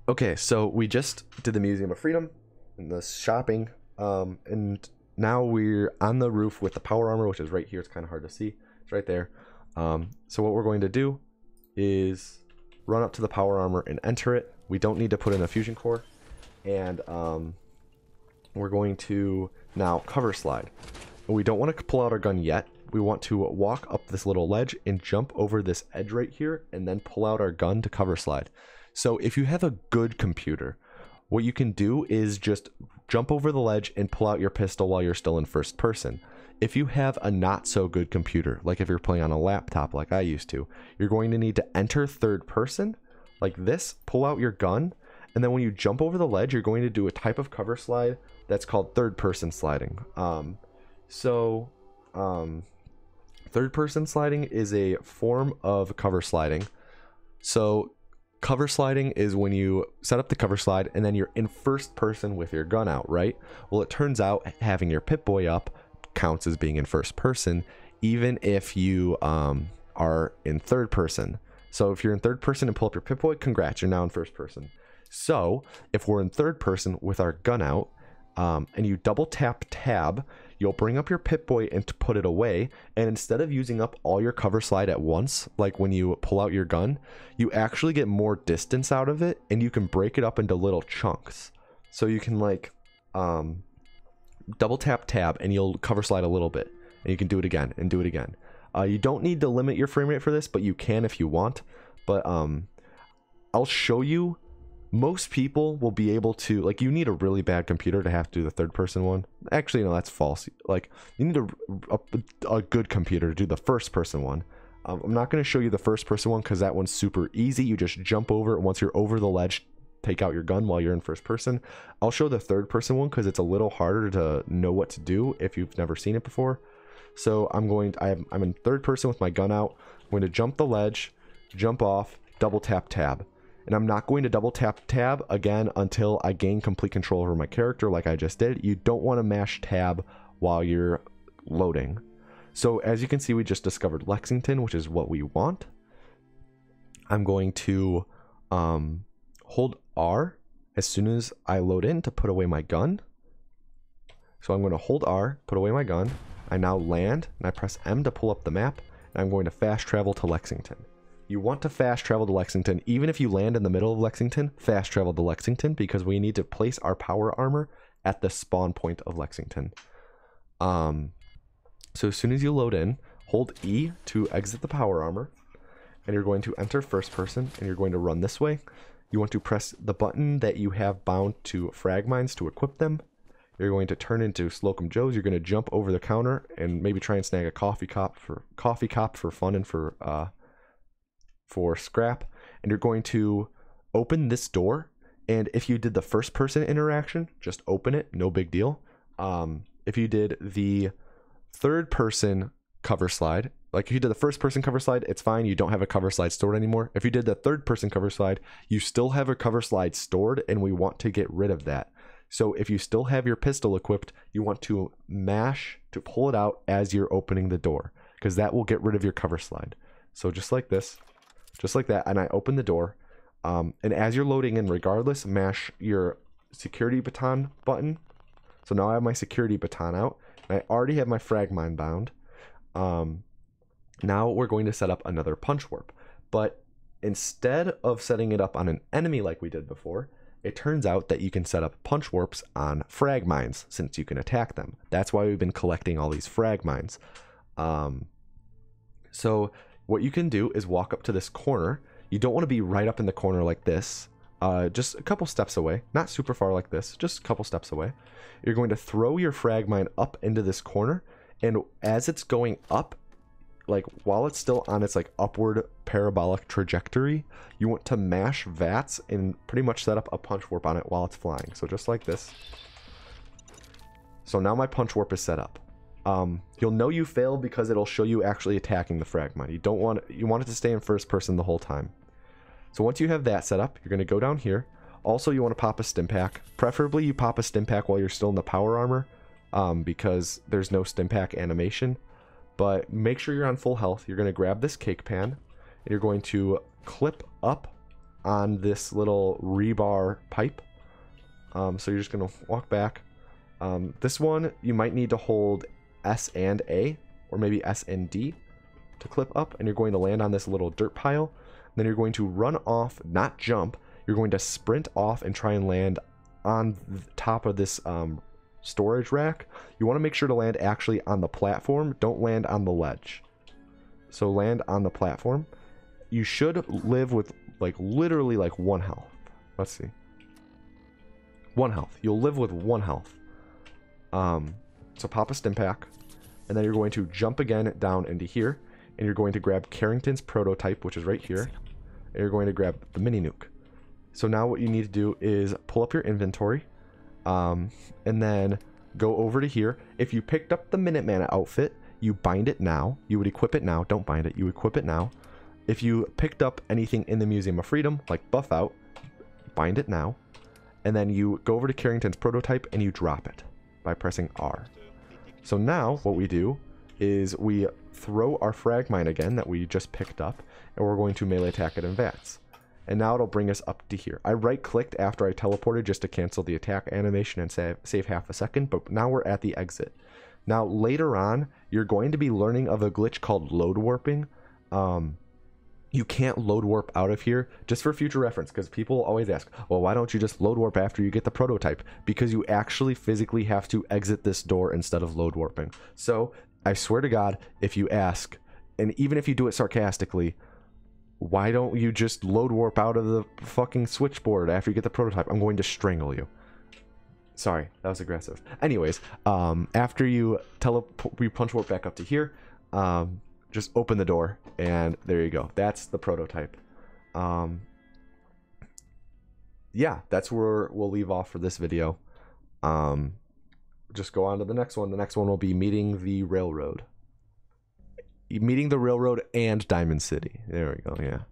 Okay, so we just did the Museum of Freedom and the shopping, and now we're on the roof with the power armor, which is right here. It's kind of hard to see. It's right there. So what we're going to do is run up to the power armor and enter it. We don't need to put in a fusion core, and we're going to now cover slide. And we don't want to pull out our gun yet. We want to walk up this little ledge and jump over this edge right here, and then pull out our gun to cover slide. So if you have a good computer, what you can do is just jump over the ledge and pull out your pistol while you're still in first person. If you have a not so good computer, like if you're playing on a laptop like I used to, you're going to need to enter third person like this, pull out your gun, and then when you jump over the ledge, you're going to do a type of cover slide that's called third person sliding. Third person sliding is a form of cover sliding. So cover sliding is when you set up the cover slide and then you're in first person with your gun out, right? Well, it turns out having your Pip-Boy up counts as being in first person, even if you are in third person. So if you're in third person and pull up your Pip-Boy, congrats, you're now in first person. So if we're in third person with our gun out, and you double tap tab, you'll bring up your Pip-Boy and to put it away, and instead of using up all your cover slide at once, like when you pull out your gun, you actually get more distance out of it, and you can break it up into little chunks. So you can like double tap tab and you'll cover slide a little bit, and you can do it again and do it again. You don't need to limit your frame rate for this, but you can if you want. But I'll show you. Most people will be able to, like, you need a really bad computer to have to do the third person one. Actually, no, that's false. Like, you need a good computer to do the first person one. I'm not going to show you the first person one because that one's super easy. You just jump over it. Once you're over the ledge, take out your gun while you're in first person. I'll show the third person one because it's a little harder to know what to do if you've never seen it before. So I'm in third person with my gun out. I'm going to jump the ledge, jump off, double tap tab. And I'm not going to double tap tab again until I gain complete control over my character like I just did. You don't want to mash tab while you're loading. So as you can see, we just discovered Lexington, which is what we want. I'm going to hold R as soon as I load in to put away my gun. So I'm going to hold R, put away my gun. I now land and I press M to pull up the map. And I'm going to fast travel to Lexington. You want to fast travel to Lexington. Even if you land in the middle of Lexington, fast travel to Lexington because we need to place our power armor at the spawn point of Lexington. So as soon as you load in, hold E to exit the power armor, and you're going to enter first person, and you're going to run this way. You want to press the button that you have bound to frag mines to equip them. You're going to turn into Slocum Joe's. You're going to jump over the counter and maybe try and snag a coffee cup for fun and for scrap, and you're going to open this door. And if you did the first person interaction, just open it, no big deal. If you did the third person cover slide, like if you did the first person cover slide, it's fine, you don't have a cover slide stored anymore. If you did the third person cover slide, you still have a cover slide stored, and we want to get rid of that. So if you still have your pistol equipped, you want to mash to pull it out as you're opening the door, because that will get rid of your cover slide. So just like this, just like that, and I open the door, and as you're loading in, regardless, mash your security baton button. So now I have my security baton out, and I already have my frag mine bound. Now we're going to set up another punch warp, but instead of setting it up on an enemy like we did before, it turns out that you can set up punch warps on frag mines since you can attack them. That's why we've been collecting all these frag mines. So what you can do is walk up to this corner. You don't want to be right up in the corner like this. Just a couple steps away. Not super far like this. Just a couple steps away. You're going to throw your frag mine up into this corner. And as it's going up, like while it's still on its like upward parabolic trajectory, you want to mash VATS and pretty much set up a punch warp on it while it's flying. So just like this. So now my punch warp is set up. You'll know you failed because it'll show you actually attacking the frag mine. You want it to stay in first person the whole time. So once you have that set up, you're going to go down here. Also, you want to pop a stim pack. Preferably you pop a stim pack while you're still in the power armor, because there's no stim pack animation. But make sure you're on full health. You're going to grab this cake pan, and you're going to clip up on this little rebar pipe. So you're just going to walk back. This one, you might need to hold S and A, or maybe S and D to clip up, and you're going to land on this little dirt pile. Then you're going to run off, not jump. You're going to sprint off and try and land on the top of this storage rack. You want to make sure to land actually on the platform. Don't land on the ledge. So land on the platform. You should live with like literally like 1 health. Let's see. 1 health. You'll live with 1 health. So pop a stim pack, and then you're going to jump again down into here, and you're going to grab Carrington's prototype, which is right here, and you're going to grab the mini nuke. So now what you need to do is pull up your inventory, and then go over to here. If you picked up the Minuteman outfit, you bind it now. You would equip it now. Don't bind it. You equip it now. If you picked up anything in the Museum of Freedom, like Buff Out, bind it now. And then you go over to Carrington's prototype and you drop it by pressing R. So now what we do is we throw our frag mine again that we just picked up, and we're going to melee attack it in VATS. And now it'll bring us up to here. I right clicked after I teleported just to cancel the attack animation and save half a second, but now we're at the exit. Now later on, you're going to be learning of a glitch called load warping. You can't load warp out of here, just for future reference, because people always ask, well, why don't you just load warp after you get the prototype? Because you actually physically have to exit this door instead of load warping. So I swear to God, if you ask, and even if you do it sarcastically, why don't you just load warp out of the fucking switchboard after you get the prototype? I'm going to strangle you. Sorry, that was aggressive. Anyways, after you punch warp back up to here, just open the door, and there you go. That's the prototype. Yeah, that's where we'll leave off for this video. Just go on to the next one. The next one will be meeting the railroad. Meeting the railroad and Diamond City. There we go, yeah.